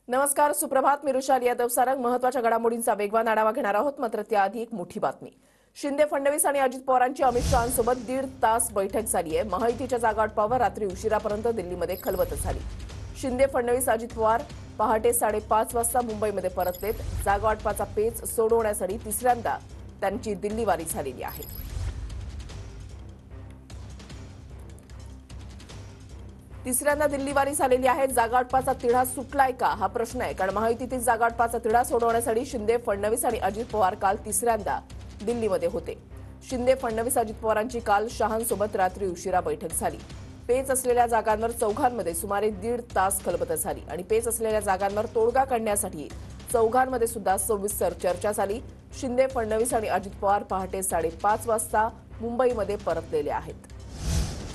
नमस्कार, सुप्रभात. मी रुशाल यादव सारंग. महत्त्वाच्या घडामोडींचा वेगवान आढावा घेणार आहोत. मात्र त्याआधी एक मोठी बातमी. शिंदे, फडणवीस आणि अजित पवारांची अमित शहांसोबत 1.5 तास बैठक झाली आहे. महायुतीच्या जागावाटपावर रात्री उशिरापर्यंत दिल्लीमध्ये खलबत झाली. शिंदे, फडणवीस, अजित पवार पहाटे 5:30 वाजता मुंबईमध्ये परतलेत. जागावाटपाचा पेच सोडवण्यासाठी तिसऱ्यांदा त्यांची दिल्लीवारी झालेली आहे. तिसऱ्यांदा दिल्लीवारी झालेली आहे. जागावाटपाचा तिढा सुटलाय का, हा प्रश्न आहे. कारण महायुतीतील जागावाटपाचा तिढा सोडवण्यासाठी शिंदे, फडणवीस आणि अजित पवार काल तिसऱ्यांदा दिल्लीमध्ये होते. शिंदे, फडणवीस, अजित पवारांची काल शहांसोबत रात्री उशिरा बैठक झाली. पेच असलेल्या जागांवर चौघांमध्ये सुमारे 1.5 तास खलबत झाली आणि पेच असलेल्या जागांवर तोडगा काढण्यासाठी चौघांमध्ये सुद्धा सविस्तर चर्चा झाली. शिंदे, फडणवीस आणि अजित पवार पहाटे 5:30 वाजता मुंबईमध्ये परतलेले आहेत.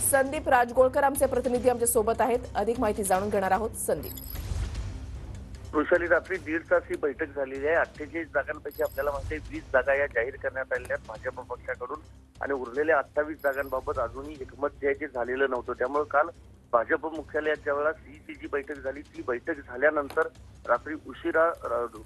संदीप राजगोळकर आमचे प्रतिनिधी आमच्या सोबत आहेत. अधिक माहिती जाणून घेणार आहोत. संदीप. वृषाली, रात्री 1.5 तास ही बैठक झालेली आहे. 48 जागांपैकी आपल्याला माहिती आहे 20 जागा या जाहीर करण्यात आलेल्या आहेत भाजप पक्षाकडून आणि उरलेल्या 28 जागांबाबत अजूनही एकमत जे आहे ते झालेलं नव्हतं. त्यामुळे काल भाजप मुख्यालयात ज्यावेळेला सीईसी जी बैठक झाली, ती बैठक झाल्यानंतर रात्री उशिरा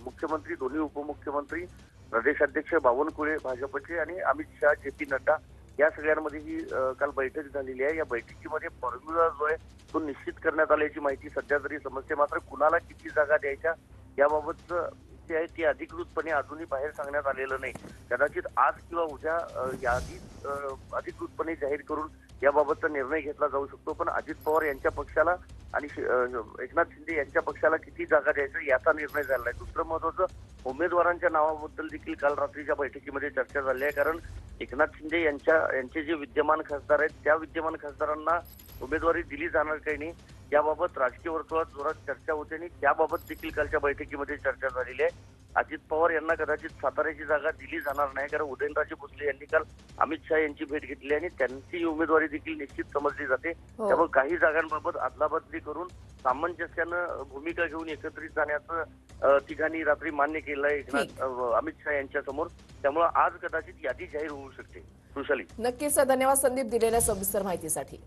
मुख्यमंत्री, दोन्ही उपमुख्यमंत्री, प्रदेशाध्यक्ष बावनकुळे भाजपचे आणि अमित शहा, जे पी नड्डा या सगळ्यांमध्ये ही काल बैठक झालेली आहे. या बैठकीमध्ये फॉर्म्युला जो आहे तो निश्चित करण्यात आल्याची माहिती सध्या तरी समजते. मात्र कुणाला किती जागा द्यायच्या याबाबत जे आहे ते अधिकृतपणे अजूनही बाहेर सांगण्यात आलेलं नाही. कदाचित आज किंवा उद्या यादी अधिकृतपणे जाहीर करून याबाबतचा निर्णय घेतला जाऊ शकतो. पण अजित पवार यांच्या पक्षाला आणि एकनाथ शिंदे यांच्या पक्षाला किती जागा द्यायचं याचा निर्णय झाला आहे. दुसरं महत्वाचं, उमेदवारांच्या नावाबद्दल देखील काल रात्रीच्या बैठकीमध्ये चर्चा झाली आहे. कारण एकनाथ शिंदे यांचे जे विद्यमान खासदार आहेत त्या विद्यमान खासदारांना उमेदवारी दिली जाणार काही नाही याबाबत राजकीय वर्तुळात जोरात चर्चा होते आणि त्याबाबत देखील कालच्या बैठकीमध्ये चर्चा झालेली आहे. अजित पवार यांना कदाचित साताऱ्याची जागा दिली जाणार नाही, कारण उदयनराजे भोसले यांनी काल अमित शहा यांची भेट घेतली आणि त्यांची उमेदवारी देखील निश्चित समजली जाते. त्यामुळे काही जागांबाबत अदलाबदली करून सामंजस्यानं भूमिका घेऊन एकत्रित जाण्याचं तिघांनी रात्री मान्य केलं आहे अमित शहा यांच्या समोर. त्यामुळे आज कदाचित यादी जाहीर होऊ शकते. वृषाली. नक्कीच. धन्यवाद संदीप दिलेल्या सविस्तर माहितीसाठी.